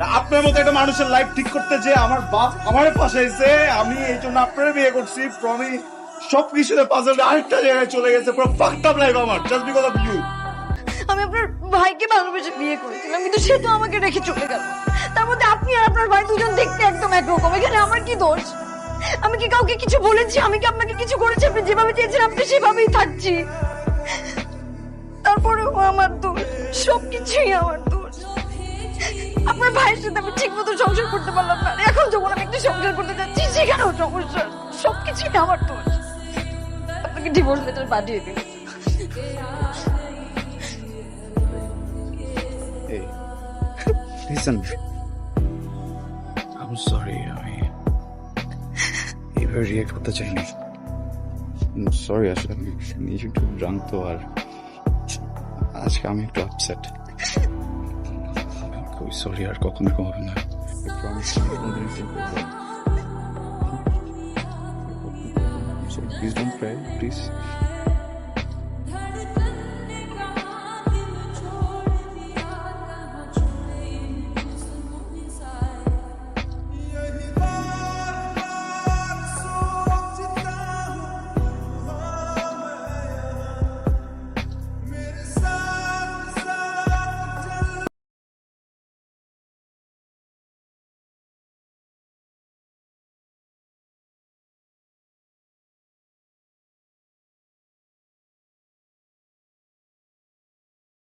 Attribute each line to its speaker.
Speaker 1: আপনার মতো একটা মানুষের লাইফ ঠিক করতে যে আমার বাপ আমার ফাঁসাইছে, আমি এই জন্য আপনার বিয়ে করছি। প্রমি সবকিছুতে পাজল আরেকটা জায়গায় চলে গেছে, পুরো ফাকড আপ লাইফ আমার, জাস্ট বিকজ অফ ইউ।
Speaker 2: আমি আপনার ভাইকে ভালোবেসে বিয়ে করেছিলাম, কিন্তু সে তো আমাকে রেখে চলে গেল। তার মধ্যে আপনি আর আপনার ভাই দুজন দেখতে একদম একরকম, এখানে আমার কি দোষ? আমি কি কাউকে কিছু বলেছি? আমি কি আপনাকে কিছু করেছি? আপনি যেভাবে চেয়েছেন আমি তো সেভাবেই থাকছি। তারপরেও আমার দোষ, সবকিছুই আমার দোষ। আপনার ভাইয়ের সাথে আমি ঠিক মতো সংসার করতে পারলাম না, এখন যখন আমি একটা সংসার করতে যাচ্ছি সেখানেও সমস্যা। সবকিছুই আমার দোষ। আপনাকে ডিভোর্স লেটার পাঠিয়ে দিন।
Speaker 1: Hey, listen. I'm sorry. আমি এভাবে রিয়েক্ট করতে চাইনি। সরি, আসলে আমি নিজে একটু ড্রাঙ্ক তো, আর আজকে আমি একটু আপসেট। খুবই সরি, আর কখনো এরকম হবে না। প্রমিস কোনোদিন এরকম করবো না। So please don't cry, please.